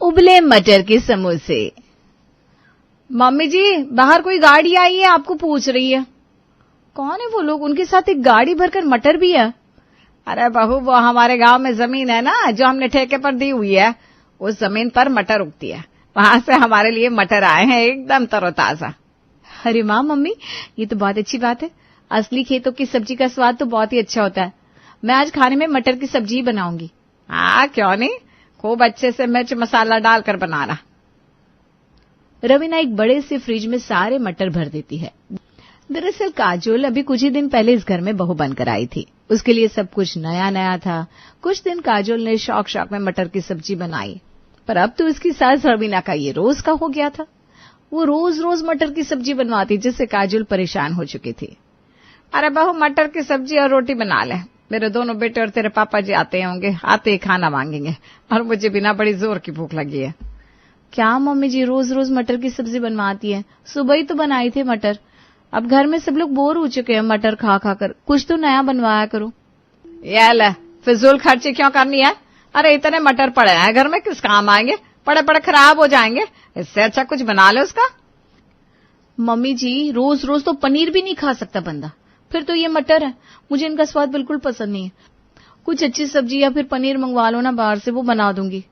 उबले मटर के समोसे। मम्मी जी, बाहर कोई गाड़ी आई है, आपको पूछ रही है। कौन है वो लोग? उनके साथ एक गाड़ी भरकर मटर भी है। अरे बहू, वो हमारे गांव में जमीन है ना, जो हमने ठेके पर दी हुई है, उस जमीन पर मटर उगती है। वहां से हमारे लिए मटर आए हैं, एकदम तरोताजा। अरे वाह मम्मी, ये तो बहुत अच्छी बात है। असली खेतों की सब्जी का स्वाद तो बहुत ही अच्छा होता है। मैं आज खाने में मटर की सब्जी ही बनाऊंगी। हाँ, क्यों नहीं, खूब अच्छे से मिर्च मसाला डालकर बनाना। रवीना एक बड़े से फ्रिज में सारे मटर भर देती है। दरअसल काजोल अभी कुछ ही दिन पहले इस घर में बहू बनकर आई थी। उसके लिए सब कुछ नया नया था। कुछ दिन काजोल ने शौक शौक में मटर की सब्जी बनाई, पर अब तो उसकी सास रवीना का ये रोज का हो गया था। वो रोज रोज मटर की सब्जी बनवाती, जिससे काजोल परेशान हो चुकी थी। अरे बहू, मटर की सब्जी और रोटी बना ले। मेरे दोनों बेटे और तेरे पापा जी आते होंगे, आते ही खाना मांगेंगे, और मुझे बिना बड़ी जोर की भूख लगी है। क्या मम्मी जी, रोज रोज मटर की सब्जी बनवाती है? सुबह ही तो बनाई थी मटर। अब घर में सब लोग बोर हो चुके हैं मटर खा खा कर, कुछ तो नया बनवाया करो। ये ले, फिजूल खर्ची क्यों करनी है? अरे इतने मटर पड़े हैं घर में, किस काम आएंगे? पड़े पड़े खराब हो जाएंगे, इससे अच्छा कुछ बना ले उसका। मम्मी जी, रोज रोज तो पनीर भी नहीं खा सकता बंदा, फिर तो ये मटर है, मुझे इनका स्वाद बिल्कुल पसंद नहीं है। कुछ अच्छी सब्जी या फिर पनीर मंगवा लो ना बाहर से, वो बना दूंगी।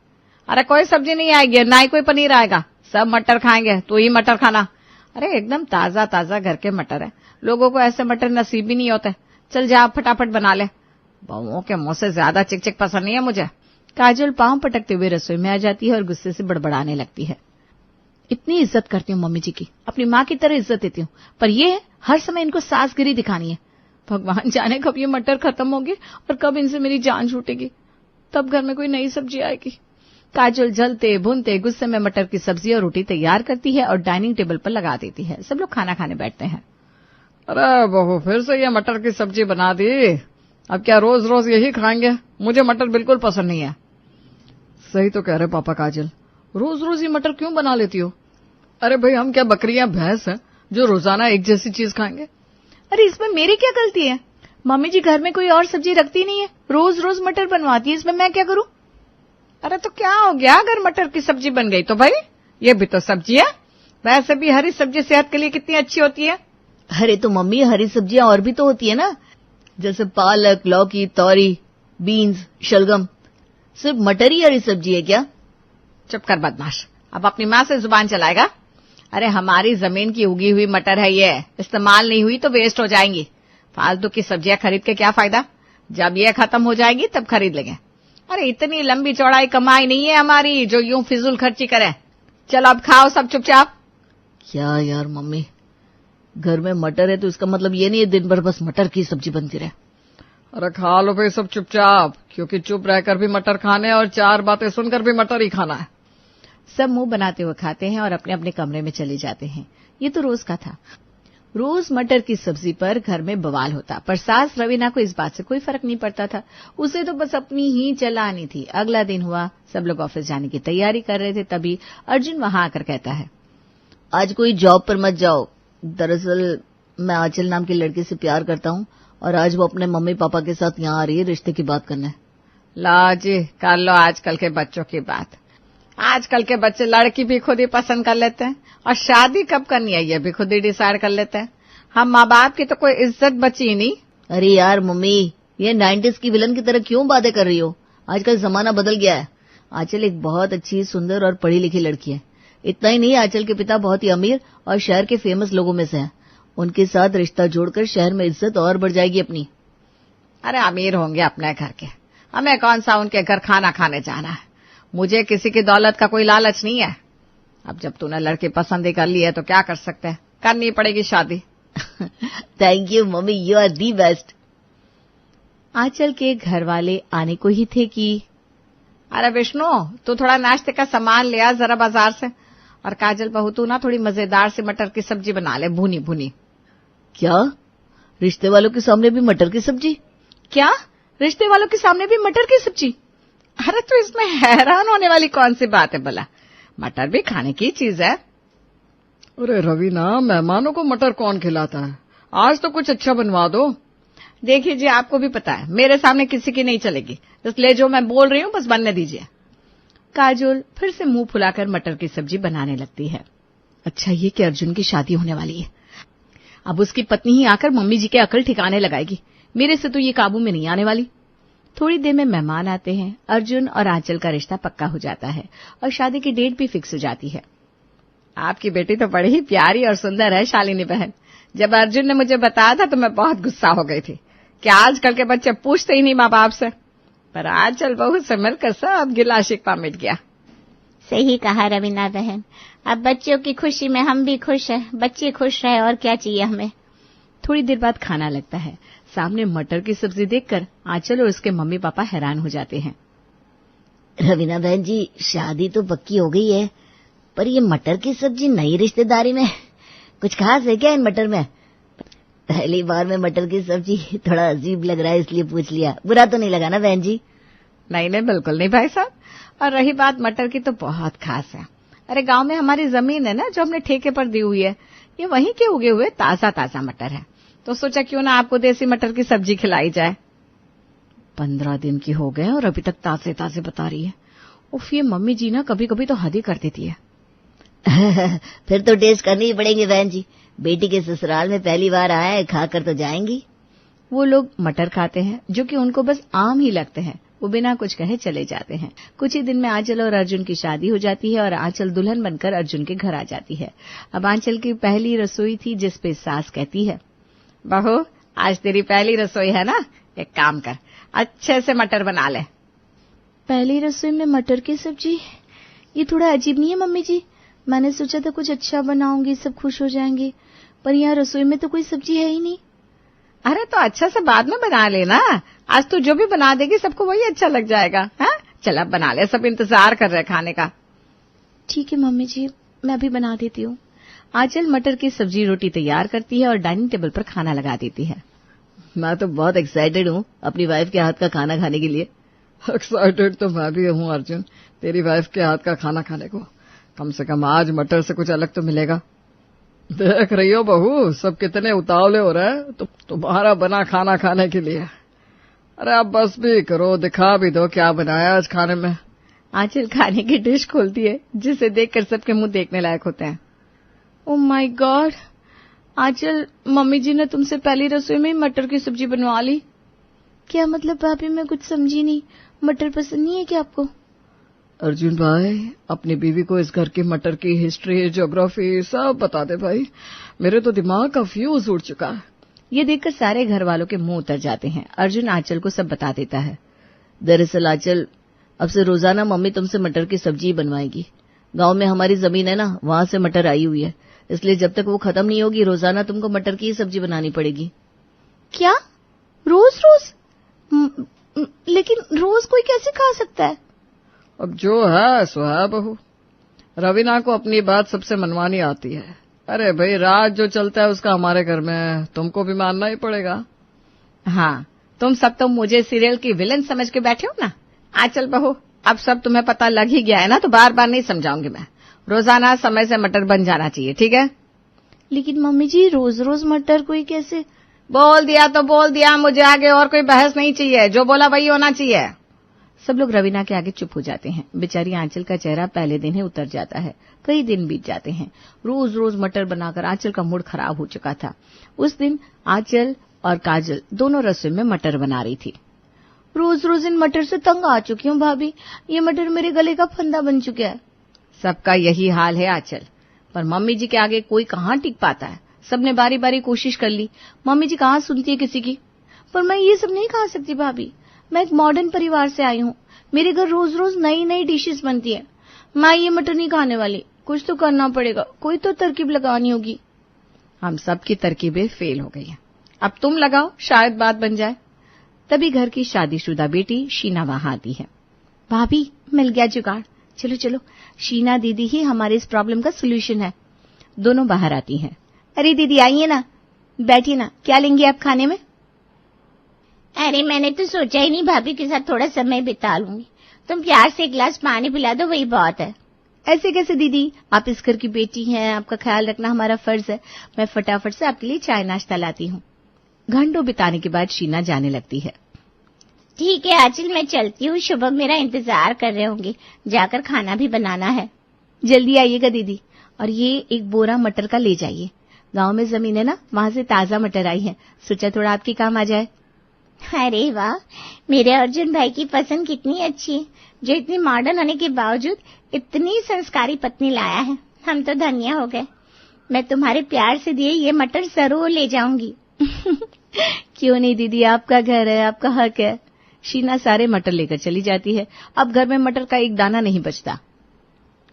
अरे कोई सब्जी नहीं आएगी, ना ही कोई पनीर आएगा, सब मटर खाएंगे, तो ही मटर खाना। अरे एकदम ताजा ताजा घर के मटर है, लोगों को ऐसे मटर नसीब भी नहीं होते। चल जा, फटाफट बना ले। बहुओं के मुंह से ज्यादा चिकचिक पसंद नहीं है मुझे। काजल पांव पटकते हुए रसोई में आ जाती है और गुस्से से बड़बड़ाने लगती है। इतनी इज्जत करती हूँ मम्मी जी की, अपनी माँ की तरह इज्जत देती हूँ, पर ये हर समय इनको सासगिरी दिखानी है। भगवान जाने कब ये मटर खत्म होंगे और कब इनसे मेरी जान छूटेगी, तब घर में कोई नई सब्जी आएगी। काजल जलते भूनते गुस्से में मटर की सब्जी और रोटी तैयार करती है और डाइनिंग टेबल पर लगा देती है। सब लोग खाना खाने बैठते हैं। अरे बहू, फिर से ये मटर की सब्जी बना दी, अब क्या रोज रोज यही खाएंगे? मुझे मटर बिल्कुल पसंद नहीं है। सही तो कह रहे पापा काजल, रोज रोज ये मटर क्यों बना लेती हो? अरे भाई, हम क्या बकरियां भैंस हैं जो रोजाना एक जैसी चीज खाएंगे? अरे इसमें मेरी क्या गलती है? मम्मी जी घर में कोई और सब्जी रखती नहीं है, रोज रोज मटर बनवाती है, इसमें मैं क्या करूं? अरे तो क्या हो गया अगर मटर की सब्जी बन गई तो? भाई ये भी तो सब्जी है, वैसे भी हरी सब्जी सेहत के लिए कितनी अच्छी होती है। अरे तो मम्मी, हरी सब्जियां और भी तो होती है ना, जैसे पालक, लौकी, तोरी, बीन्स, शलगम। सिर्फ मटर ही हरी सब्जी है क्या? चुप कर बदमाश, अब अपनी माँ से जुबान चलाएगा। अरे हमारी जमीन की उगी हुई मटर है ये, इस्तेमाल नहीं हुई तो वेस्ट हो जाएंगी। फालतू की सब्जियां खरीद के क्या फायदा, जब ये खत्म हो जाएगी तब खरीद लेंगे। अरे इतनी लंबी चौड़ाई कमाई नहीं है हमारी जो यूं फिजूल खर्ची करे। चलो अब खाओ सब चुपचाप। क्या यार मम्मी, घर में मटर है तो इसका मतलब ये नहीं है दिन भर बस मटर की सब्जी बनती रहे। अरे खा लो भाई सब चुपचाप, क्योंकि चुप रहकर भी मटर खाने और चार बातें सुनकर भी मटर ही खाना है। सब मुंह बनाते हुए खाते हैं और अपने अपने कमरे में चले जाते हैं। ये तो रोज का था। रोज मटर की सब्जी पर घर में बवाल होता, पर सास रवीना को इस बात से कोई फर्क नहीं पड़ता था। उसे तो बस अपनी ही चलानी थी। अगला दिन हुआ, सब लोग ऑफिस जाने की तैयारी कर रहे थे, तभी अर्जुन वहां आकर कहता है, आज कोई जॉब पर मत जाओ। दरअसल मैं आंचल नाम की लड़की से प्यार करता हूँ और आज वो अपने मम्मी पापा के साथ यहाँ आ रही है रिश्ते की बात करने। ला जी, कर लो आजकल के बच्चों की बात। आजकल के बच्चे लड़की भी खुद ही पसंद कर लेते हैं और शादी कब करनी है ये भी खुद ही डिसाइड कर लेते हैं। हम माँ बाप की तो कोई इज्जत बची ही नहीं। अरे यार मम्मी, ये 90s की विलन की तरह क्यों बातें कर रही हो? आजकल जमाना बदल गया है। आंचल एक बहुत अच्छी, सुंदर और पढ़ी लिखी लड़की है। इतना ही नहीं, आंचल के पिता बहुत ही अमीर और शहर के फेमस लोगों में से हैं। उनके साथ रिश्ता जोड़कर शहर में इज्जत और बढ़ जाएगी अपनी। अरे अमीर होंगे अपने घर के, हमें कौन सा उनके घर खाना खाने जाना है। मुझे किसी की दौलत का कोई लालच नहीं है। अब जब तूने लड़की पसंद ही कर ली है तो क्या कर सकते हैं, करनी पड़ेगी शादी। Thank you mummy, you are the best. Aanchal के घर वाले आने को ही थे कि अरे विष्णु, तू थोड़ा नाश्ते का सामान ले आ जरा बाजार से, और काजल बहू तू ना थोड़ी मजेदार सी मटर की सब्जी बना ले, भुनी भुनी। क्या? रिश्ते वालों के सामने भी मटर की सब्जी? क्या रिश्ते वालों के सामने भी मटर की सब्जी? अरे तो इसमें हैरान होने वाली कौन सी बात है भला, मटर भी खाने की चीज है। अरे रवीना, मेहमानों को मटर कौन खिलाता है, आज तो कुछ अच्छा बनवा दो। देखिए जी, आपको भी पता है मेरे सामने किसी की नहीं चलेगी, इसलिए जो मैं बोल रही हूँ बस बनने दीजिए। काजोल फिर से मुंह फुलाकर मटर की सब्जी बनाने लगती है। अच्छा ये कि अर्जुन की शादी होने वाली है। अब उसकी पत्नी ही आकर मम्मी जी के अकल ठिकाने लगाएगी। मेरे से तो ये काबू में नहीं आने वाली। थोड़ी देर में मेहमान आते हैं। अर्जुन और आंचल का रिश्ता पक्का हो जाता है और शादी की डेट भी फिक्स हो जाती है। आपकी बेटी तो बड़ी ही प्यारी और सुंदर है शालिनी बहन। जब अर्जुन ने मुझे बताया था तो मैं बहुत गुस्सा हो गई थी कि आजकल के बच्चे पूछते ही नहीं माँ बाप से, पर आंचल बहू से मिलकर सब गिला शिकवा मिट गया। सही कहा रवीना बहन, अब बच्चों की खुशी में हम भी खुश हैं। बच्चे खुश रहे और क्या चाहिए हमें। थोड़ी देर बाद खाना लगता है। सामने मटर की सब्जी देखकर आंचल और उसके मम्मी पापा हैरान हो जाते हैं। रवीना बहन जी, शादी तो पक्की हो गई है, पर ये मटर की सब्जी नई रिश्तेदारी में कुछ खास है क्या इन मटर में? पहली बार में मटर की सब्जी थोड़ा अजीब लग रहा है, इसलिए पूछ लिया। बुरा तो नहीं लगा ना बहन जी? नहीं नहीं, बिल्कुल नहीं भाई साहब। और रही बात मटर की, तो बहुत खास है। अरे गांव में हमारी जमीन है ना जो हमने ठेके पर दी हुई है, ये वहीं के उगे हुए ताजा ताजा मटर है, तो सोचा क्यों ना आपको देसी मटर की सब्जी खिलाई जाए। 15 दिन की हो गए और अभी तक ताजे ताजे बता रही है। उफ, ये मम्मी जी ना कभी कभी तो हद ही कर देती है। फिर तो टेस्ट करनी ही पड़ेंगे बहन जी। बेटी के ससुराल में पहली बार आया है, खाकर तो जाएंगी। वो लोग मटर खाते हैं जो कि उनको बस आम ही लगते हैं। वो बिना कुछ कहे चले जाते हैं। कुछ ही दिन में आंचल और अर्जुन की शादी हो जाती है और आंचल दुल्हन बनकर अर्जुन के घर आ जाती है। अब आंचल की पहली रसोई थी, जिस पे सास कहती है, बहू आज तेरी पहली रसोई है ना, एक काम कर, अच्छे से मटर बना ले। पहली रसोई में मटर की सब्जी, ये थोड़ा अजीब नहीं है मम्मी जी? मैंने सोचा था कुछ अच्छा बनाऊंगी, सब खुश हो जाएंगे, पर यहाँ रसोई में तो कोई सब्जी है ही नहीं। अरे तो अच्छा से बाद में बना लेना, आज तू जो भी बना देगी सबको वही अच्छा लग जाएगा। हाँ चल अब बना ले, सब इंतजार कर रहे खाने का। ठीक है मम्मी जी, मैं अभी बना देती हूँ। आंचल मटर की सब्जी रोटी तैयार करती है और डाइनिंग टेबल पर खाना लगा देती है। मैं तो बहुत एक्साइटेड हूँ अपनी वाइफ के हाथ का खाना खाने के लिए। एक्साइटेड तो मैं भी हूँ अर्जुन, तेरी वाइफ के हाथ का खाना खाने को। कम से कम आज मटर से कुछ अलग तो मिलेगा। देख रही हो बहू, सब कितने उतावले हो रहे हैं तुम्हारा बना खाना खाने के लिए। अरे आप बस भी करो, दिखा भी दो क्या बनाया आज खाने में। आंचल खाने की डिश खोलती है, जिसे देखकर सबके मुंह देखने लायक होते हैं। Oh my god, Aanchal mummy ji ने तुमसे पहली रसोई में मटर की सब्जी बनवा ली। क्या मतलब भाभी, मैं कुछ समझी नहीं। मटर पसंद नहीं है क्या आपको? अर्जुन भाई, अपनी बीवी को इस घर की मटर की हिस्ट्री, ज्योग्राफी सब बता दे भाई, मेरे तो दिमाग का फ्यूज उड़ चुका है। ये देखकर सारे घर वालों के मुंह उतर जाते हैं। अर्जुन आंचल को सब बता देता है। दरअसल आंचल, अब से रोजाना मम्मी तुमसे मटर की सब्जी बनवाएगी। गांव में हमारी जमीन है ना, वहां से मटर आई हुई है, इसलिए जब तक वो खत्म नहीं होगी रोजाना तुमको मटर की ही सब्जी बनानी पड़ेगी। क्या रोज रोज? लेकिन रोज कोई कैसे खा सकता है? अब जो है सो है बहू। रवीना को अपनी बात सबसे मनवानी आती है। अरे भाई, राज जो चलता है उसका हमारे घर में तुमको भी मानना ही पड़ेगा। हाँ, तुम सब तो मुझे सीरियल की विलन समझ के बैठे हो ना। आंचल बहू, अब सब तुम्हें पता लग ही गया है ना, तो बार बार नहीं समझाऊंगी मैं। रोजाना समय से मटर बन जाना चाहिए, ठीक है? लेकिन मम्मी जी, रोज रोज मटर कोई कैसे? बोल दिया तो बोल दिया, मुझे आगे और कोई बहस नहीं चाहिए। जो बोला वही होना चाहिए। सब लोग रवीना के आगे चुप हो जाते हैं। बेचारी आंचल का चेहरा पहले दिन ही उतर जाता है। कई दिन बीत जाते हैं। रोज रोज मटर बनाकर आंचल का मूड खराब हो चुका था। उस दिन आंचल और काजल दोनों रसोई में मटर बना रही थी। रोज रोज इन मटर से तंग आ चुकी हूँ भाभी, ये मटर मेरे गले का फंदा बन चुका है। सबका यही हाल है आंचल, पर मम्मी जी के आगे कोई कहाँ टिक पाता है। सबने बारी बारी कोशिश कर ली, मम्मी जी कहाँ सुनती है किसी की। पर मैं ये सब नहीं खा सकती भाभी, मैं एक मॉडर्न परिवार से आई हूँ। मेरे घर रोज रोज नई नई डिशेस बनती है। मैं ये मटर नहीं खाने वाली, कुछ तो करना पड़ेगा, कोई तो तरकीब लगानी होगी। हम सबकी तरकीबें फेल हो गई हैं, अब तुम लगाओ, शायद बात बन जाए। तभी घर की शादीशुदा बेटी शीना वहां आती है। भाभी, मिल गया जुगाड़, चलो चलो, शीना दीदी ही हमारे इस प्रॉब्लम का सोल्यूशन है। दोनों बाहर आती हैं। अरे दीदी आइए ना, बैठिए ना, क्या लेंगे आप खाने में? अरे मैंने तो सोचा ही नहीं, भाभी के साथ थोड़ा समय बिता लूंगी। तुम प्यार से एक गिलास पानी पिला दो, वही बहुत है। ऐसे कैसे दीदी, आप इस घर की बेटी हैं, आपका ख्याल रखना हमारा फर्ज है। मैं फटाफट से आपके लिए चाय नाश्ता लाती हूँ। घंटों बिताने के बाद शीना जाने लगती है। ठीक है आंचल, मैं चलती हूँ। शुभम मेरा इंतजार कर रहे होंगे, जाकर खाना भी बनाना है। जल्दी आइएगा दीदी, और ये एक बोरा मटर का ले जाइए। गांव में जमीन है ना, वहां से ताजा मटर आई है, सोचा थोड़ा आपके काम आ जाए। अरे वाह, मेरे अर्जुन भाई की पसंद कितनी अच्छी है, जो इतनी मॉडर्न होने के बावजूद इतनी संस्कारी पत्नी लाया है। हम तो धन्य हो गए। मैं तुम्हारे प्यार से दिए ये मटर जरूर ले जाऊंगी। क्यों नहीं दीदी, आपका घर है, आपका हक है। शीना सारे मटर लेकर चली जाती है। अब घर में मटर का एक दाना नहीं बचता।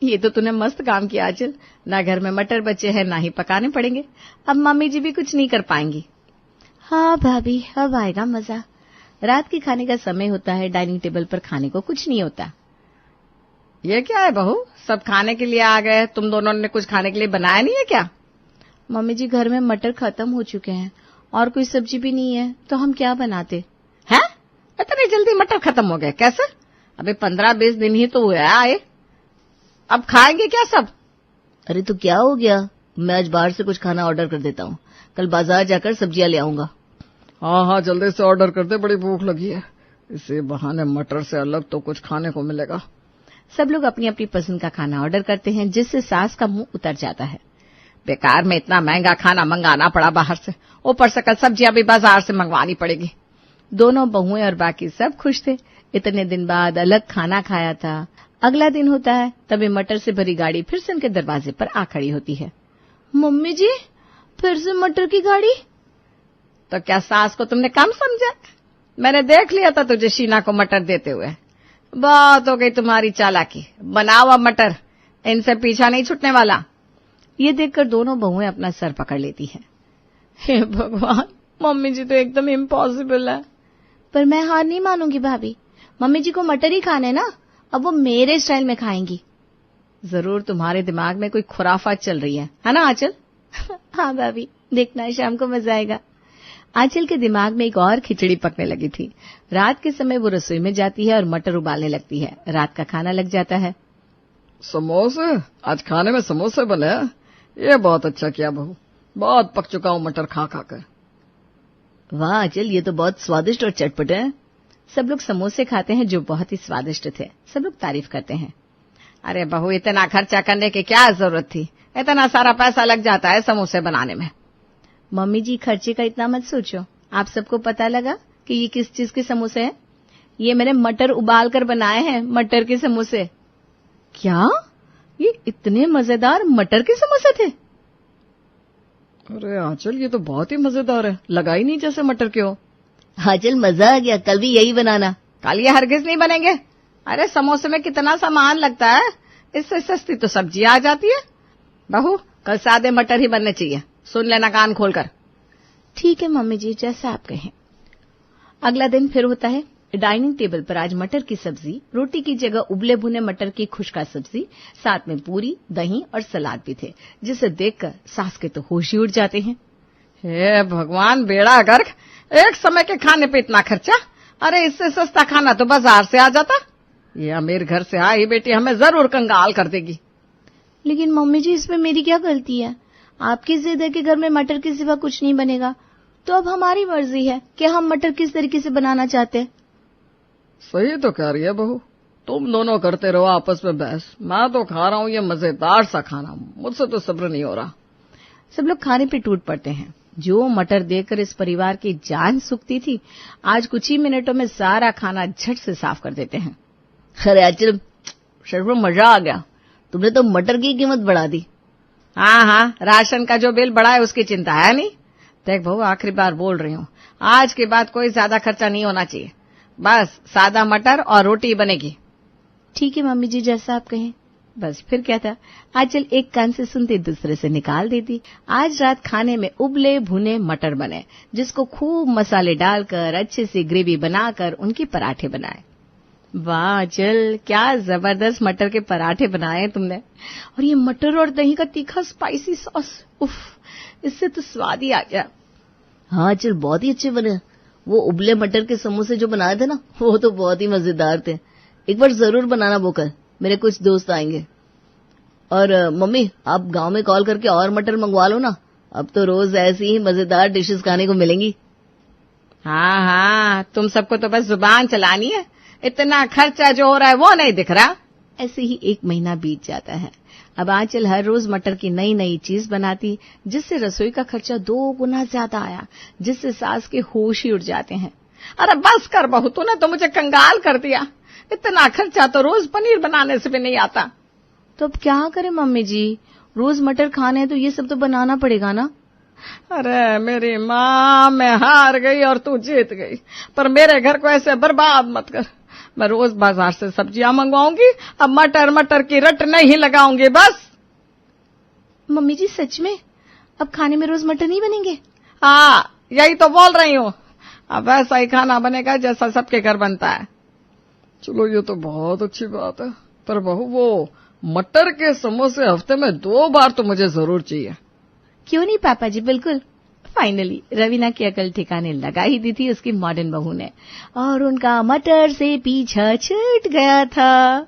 ये तो तूने मस्त काम किया आंचल, ना घर में मटर बचे हैं ना ही पकाने पड़ेंगे। अब मम्मी जी भी कुछ नहीं कर पाएंगी। हाँ भाभी, अब आएगा मजा। रात के खाने का समय होता है, डाइनिंग टेबल पर खाने को कुछ नहीं होता। ये क्या है बहू, सब खाने के लिए आ गए, तुम दोनों ने कुछ खाने के लिए बनाया नहीं है क्या? मम्मी जी, घर में मटर खत्म हो चुके हैं और कोई सब्जी भी नहीं है, तो हम क्या बनाते हैं? इतनी जल्दी मटर खत्म हो गए कैसे? अभी 15-20 दिन ही तो हुए आए, अब खाएंगे क्या सब? अरे तो क्या हो गया, मैं आज बाहर से कुछ खाना ऑर्डर कर देता हूँ, कल बाजार जाकर सब्जियां ले आऊंगा। हाँ, जल्दी से ऑर्डर कर दे, बड़ी भूख लगी है। इसी बहाने मटर से अलग तो कुछ खाने को मिलेगा। सब लोग अपनी अपनी पसंद का खाना ऑर्डर करते हैं, जिससे सास का मुंह उतर जाता है। बेकार में इतना महंगा खाना मंगाना पड़ा बाहर से, ऊपर से कल सब्जियां भी बाजार से मंगवानी पड़ेगी। दोनों बहुएं और बाकी सब खुश थे। इतने दिन बाद अलग खाना खाया था। अगला दिन होता है, तभी मटर से भरी गाड़ी फिर से उनके दरवाजे पर आ खड़ी होती है। मम्मी जी, फिर से मटर की गाड़ी? तो क्या सास को तुमने कम समझा? मैंने देख लिया था तुझे शीना को मटर देते हुए। बहुत हो गई तुम्हारी चालाकी, बनाओ अब मटर, इनसे पीछा नहीं छूटने वाला। ये देखकर दोनों बहुएं अपना सर पकड़ लेती हैं। हे भगवान, मम्मी जी तो एकदम इम्पॉसिबल है। पर मैं हार नहीं मानूंगी भाभी, मम्मी जी को मटर ही खाने ना, अब वो मेरे स्टाइल में खाएंगी। जरूर तुम्हारे दिमाग में कोई खुराफात चल रही है ना आंचल? हाँ भाभी, देखना शाम को मजा आएगा। आंचल के दिमाग में एक और खिचड़ी पकने लगी थी। रात के समय वो रसोई में जाती है और मटर उबालने लगती है। रात का खाना लग जाता है। समोसे, आज खाने में समोसे बने हैं। ये बहुत अच्छा किया बहू, बहुत पक चुका हूँ मटर खा खा कर। वाह आंचल, ये तो बहुत स्वादिष्ट और चटपटे हैं। सब लोग समोसे खाते हैं जो बहुत ही स्वादिष्ट थे। सब लोग तारीफ करते हैं। अरे बहू, इतना खर्चा करने की क्या जरूरत थी, इतना सारा पैसा लग जाता है समोसे बनाने में। मम्मी जी, खर्चे का इतना मत सोचो। आप सबको पता लगा कि ये किस चीज के समोसे हैं? ये मैंने मटर उबाल कर बनाए हैं, मटर के समोसे। क्या? ये इतने मजेदार मटर के समोसे थे? अरे आंचल, ये तो बहुत ही मजेदार है, लगा ही नहीं जैसे मटर के हो। आंचल, मजा आ गया, कल भी यही बनाना। कल ये हरगिज नहीं बनेंगे। अरे समोसे में कितना सामान लगता है, इससे सस्ती तो सब्जी आ जाती है। बहू, कल सादे मटर ही बनने चाहिए, सुन लेना कान खोलकर। ठीक है मम्मी जी, जैसा आप कहें। अगला दिन फिर होता है। डाइनिंग टेबल पर आज मटर की सब्जी, रोटी की जगह उबले भुने मटर की खुशका सब्जी, साथ में पूरी, दही और सलाद भी थे, जिसे देखकर सास के तो होश ही उड़ जाते हैं। हे भगवान, बेड़ा गर्क, एक समय के खाने पे इतना खर्चा। अरे इससे सस्ता खाना तो बाजार से आ जाता। ये अमीर घर से आई बेटी हमें जरूर कंगाल कर देगी। लेकिन मम्मी जी, इसमें मेरी क्या गलती है? आपकी जिद है कि घर में मटर के सिवा कुछ नहीं बनेगा, तो अब हमारी मर्जी है कि हम मटर किस तरीके से बनाना चाहते हैं। सही तो कह रही है बहू, तुम दोनों करते रहो आपस में बहस, मैं तो खा रहा हूँ ये मजेदार सा खाना, मुझसे तो सब्र नहीं हो रहा। सब लोग खाने पे टूट पड़ते हैं। जो मटर देखकर इस परिवार की जान सूखती थी, आज कुछ ही मिनटों में सारा खाना झट से साफ कर देते हैं। अरे आंचल, सच में मजा आ गया, तुमने तो मटर की कीमत बढ़ा दी। हाँ, राशन का जो बिल बढ़ा है उसकी चिंता है नहीं। देख बहू, आखिरी बार बोल रही हूँ, आज के बाद कोई ज्यादा खर्चा नहीं होना चाहिए। बस सादा मटर और रोटी बनेगी। ठीक है मम्मी जी, जैसा आप कहें। बस फिर क्या था, आंचल एक कान से सुनती दूसरे से निकाल देती। आज रात खाने में उबले भुने मटर बने, जिसको खूब मसाले डालकर अच्छे से ग्रेवी बनाकर उनके पराठे बनाए। वाह आंचल, क्या जबरदस्त मटर के पराठे बनाए तुमने। और ये मटर और दही का तीखा स्पाइसी सॉस, उफ, इससे तो स्वाद ही आ गया। हाँ आंचल, बहुत ही अच्छे बने। वो उबले मटर के समोसे जो बनाए थे ना, वो तो बहुत ही मजेदार थे। एक बार जरूर बनाना वो कल, मेरे कुछ दोस्त आएंगे। और मम्मी, आप गांव में कॉल करके और मटर मंगवा लो ना, अब तो रोज ऐसी ही मजेदार डिशेस खाने को मिलेंगी। हाँ हाँ, तुम सबको तो बस जुबान चलानी है, इतना खर्चा जो हो रहा है वो नहीं दिख रहा। ऐसे ही 1 महीना बीत जाता है। अब आंचल हर रोज मटर की नई नई चीज बनाती, जिससे रसोई का खर्चा 2 गुना ज्यादा आया, जिससे सास के होश ही उड़ जाते हैं। अरे बस कर बहू, तूने तो मुझे कंगाल कर दिया। इतना खर्चा तो रोज पनीर बनाने से भी नहीं आता। तो अब क्या करें मम्मी जी, रोज मटर खाने हैं तो ये सब तो बनाना पड़ेगा ना। अरे मेरी माँ, मैं हार गई और तू जीत गई, पर मेरे घर को ऐसे बर्बाद मत कर। मैं रोज बाजार से सब्जियां मंगवाऊंगी, अब मटर की रट नहीं लगाऊंगी बस। मम्मी जी सच में अब खाने में रोज मटर नहीं बनेंगे? हाँ, यही तो बोल रही हूँ। अब वैसा ही खाना बनेगा जैसा सबके घर बनता है। चलो ये तो बहुत अच्छी बात है, पर बहू वो मटर के समोसे हफ्ते में 2 बार तो मुझे जरूर चाहिए। क्यों नहीं पापा जी, बिल्कुल। फाइनली रवीना की अकल ठिकाने लगा ही दी थी उसकी मॉडर्न बहू ने, और उनका मटर से पीछा छूट गया था।